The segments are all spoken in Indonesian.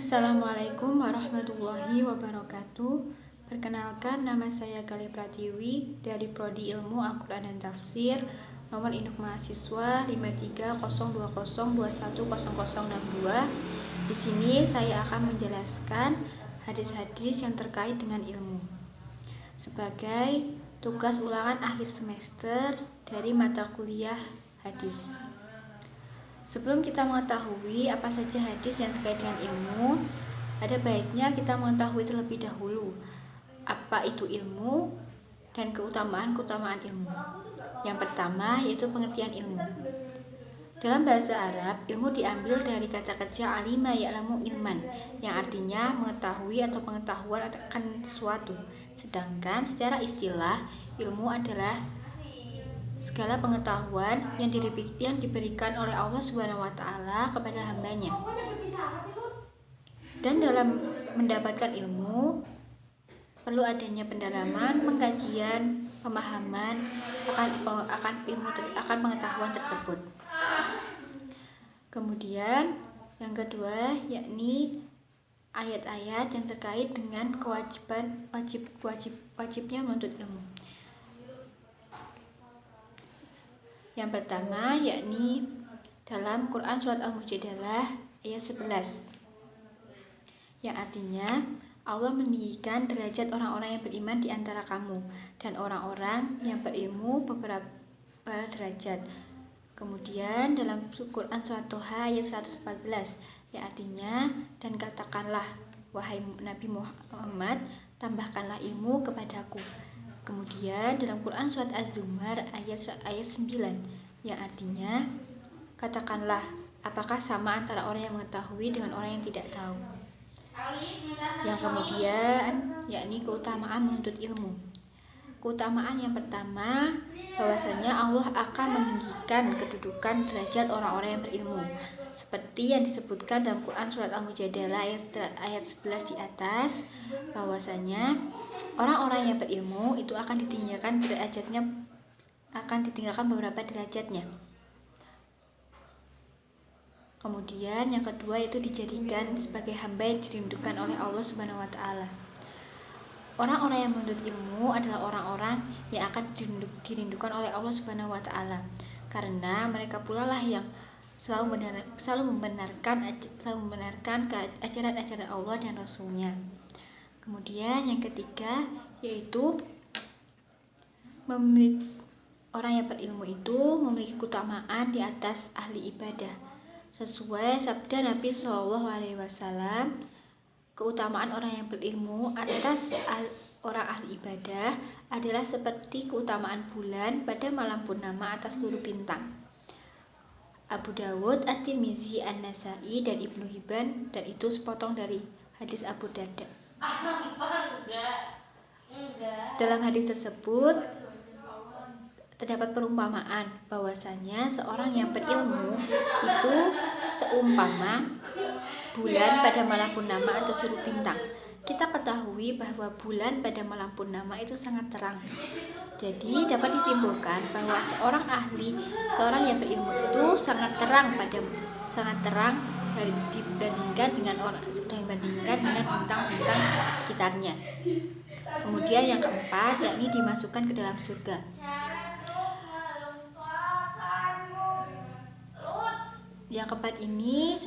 Assalamualaikum warahmatullahi wabarakatuh. Perkenalkan, nama saya Gali Pratiwi dari Prodi Ilmu Al-Quran dan Tafsir, nomor induk mahasiswa 530202100062. Di sini saya akan menjelaskan hadis-hadis yang terkait dengan ilmu sebagai tugas ulangan akhir semester dari mata kuliah hadis. Sebelum kita mengetahui apa saja hadis yang terkait dengan ilmu, ada baiknya kita mengetahui terlebih dahulu apa itu ilmu dan keutamaan ilmu. Yang pertama yaitu pengertian ilmu. Dalam bahasa Arab, ilmu diambil dari kata kerja alima ya'lamu ilman, yang artinya mengetahui atau pengetahuan akan sesuatu. Sedangkan secara istilah, ilmu adalah segala pengetahuan yang diberikan oleh Allah Subhanahu wa Ta'ala kepada hambanya. Dan dalam mendapatkan ilmu perlu adanya pendalaman, pengkajian, pemahaman akan pengetahuan tersebut. Kemudian yang kedua yakni ayat-ayat yang terkait dengan wajibnya menuntut ilmu. Yang pertama yakni dalam Quran surat Al-Mujadalah ayat 11, yang artinya Allah meninggikan derajat orang-orang yang beriman di antara kamu dan orang-orang yang berilmu beberapa derajat. Kemudian dalam Quran surat Toha ayat 114, yang artinya dan katakanlah wahai Nabi Muhammad, tambahkanlah ilmu kepadaku. Kemudian dalam Quran surat Az-Zumar ayat 9, yang artinya katakanlah apakah sama antara orang yang mengetahui dengan orang yang tidak tahu. Yang kemudian yakni keutamaan menuntut ilmu. Keutamaan yang pertama bahwasanya Allah akan meninggikan kedudukan derajat orang-orang yang berilmu, seperti yang disebutkan dalam Quran surat Al-Mujadalah ayat 11 di atas, bahwasanya orang-orang yang berilmu itu akan ditinggalkan beberapa derajatnya. Kemudian yang kedua itu dijadikan sebagai hamba yang dirindukan oleh Allah Subhanahu wa Ta'ala. Orang-orang yang menuntut ilmu adalah orang-orang yang akan dirindukan oleh Allah Subhanahu wa Ta'ala, karena mereka pula lah yang selalu membenarkan ajaran-ajaran Allah dan Rasul-Nya. Kemudian yang ketiga yaitu orang yang berilmu itu memiliki keutamaan di atas ahli ibadah. Sesuai sabda Nabi SAW, keutamaan orang yang berilmu atas orang ahli ibadah adalah seperti keutamaan bulan pada malam purnama atas seluruh bintang. Abu Dawud, At-Tirmizi, An-Nasai, dan Ibnu Hibban, dan itu sepotong dari hadis Abu Darda. Dalam hadis tersebut terdapat perumpamaan bahwasanya seorang yang berilmu itu seumpama bulan pada malam purnama atau seluruh bintang. Kita ketahui bahwa bulan pada malam purnama itu sangat terang. Jadi dapat disimpulkan bahwa seorang yang berilmu itu sangat terang dibandingkan dengan bintang-bintang sekitarnya. Kemudian yang keempat yakni dimasukkan ke dalam surga. Yang keempat ini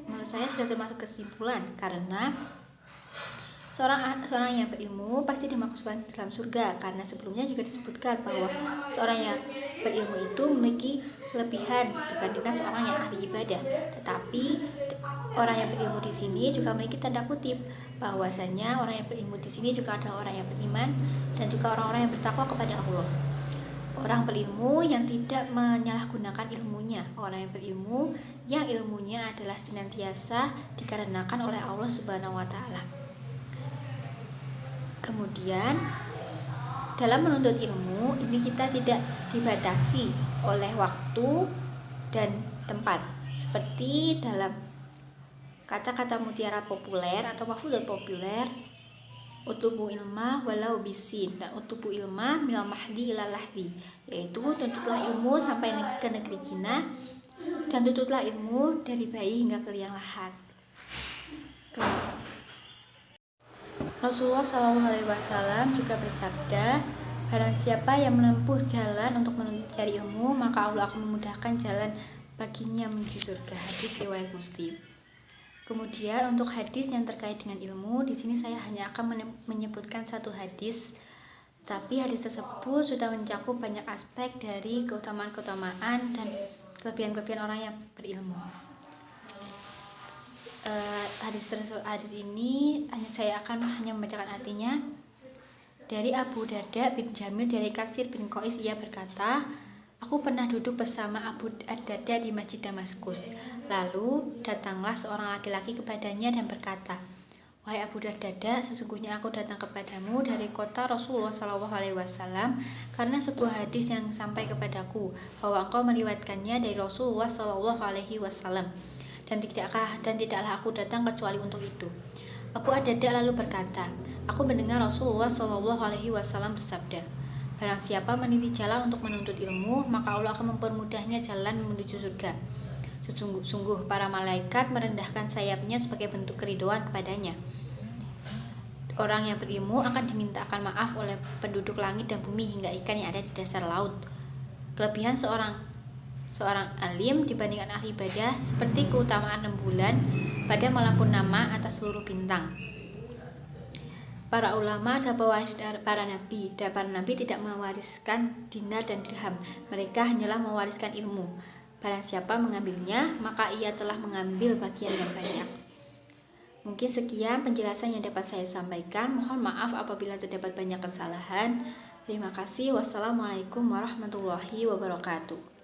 menurut saya sudah termasuk kesimpulan, karena seorang yang berilmu pasti dimasukkan dalam surga, karena sebelumnya juga disebutkan bahwa seorang yang berilmu itu memiliki kelebihan dibandingkan seorang yang ahli ibadah. Tetapi orang yang berilmu di sini juga memiliki tanda kutip bahwasanya orang yang berilmu di sini juga ada orang yang beriman dan juga orang-orang yang bertakwa kepada Allah. Orang berilmu yang tidak menyalahgunakan ilmunya, orang yang berilmu yang ilmunya adalah senantiasa dikarenakan oleh Allah Subhanahu wa Ta'ala. Kemudian dalam menuntut ilmu ini kita tidak dibatasi oleh waktu dan tempat, seperti dalam kata-kata mutiara populer atau maf'ul populer, utubu ilma walau bisin, dan utubu ilma minal mahdi ilal lahdi, yaitu tuntutlah ilmu sampai ke negeri Cina dan tuntutlah ilmu dari bayi hingga ke liang lahat. Rasulullah SAW juga bersabda, barang siapa yang menempuh jalan untuk mencari ilmu, maka Allah akan memudahkan jalan baginya menuju surga. Hadis riwayat Muslim. Kemudian untuk hadis yang terkait dengan ilmu, di sini saya hanya akan menyebutkan satu hadis, tapi hadis tersebut sudah mencakup banyak aspek dari keutamaan dan kelebihan orang yang berilmu. Hadis ini saya akan hanya membacakan artinya. Dari Abu Darda bin Jamil dari Kasir bin Qais, ia berkata, aku pernah duduk bersama Abu Darda di Masjid Damaskus. Lalu datanglah seorang laki-laki kepadanya dan berkata, wahai Abu Darda, sesungguhnya aku datang kepadamu dari kota Rasulullah SAW karena sebuah hadis yang sampai kepadaku bahwa engkau meriwayatkannya dari Rasulullah SAW. Dan tidaklah aku datang kecuali untuk itu. Abu Darda lalu berkata, aku mendengar Rasulullah SAW bersabda, barang siapa meniti jalan untuk menuntut ilmu, maka Allah akan mempermudahnya jalan menuju surga. Sungguh para malaikat merendahkan sayapnya sebagai bentuk keridhaan kepadanya. Orang yang berilmu akan dimintakan maaf oleh penduduk langit dan bumi hingga ikan yang ada di dasar laut. Kelebihan seorang alim dibandingkan ahli ibadah seperti keutamaan rembulan pada malam purnama atas seluruh bintang. Para ulama adalah pewaris para nabi, dan para nabi tidak mewariskan dinar dan dirham. Mereka hanyalah mewariskan ilmu. Barang siapa mengambilnya, maka ia telah mengambil bagian yang banyak. Mungkin sekian penjelasan yang dapat saya sampaikan. Mohon maaf apabila terdapat banyak kesalahan. Terima kasih. Wassalamualaikum warahmatullahi wabarakatuh.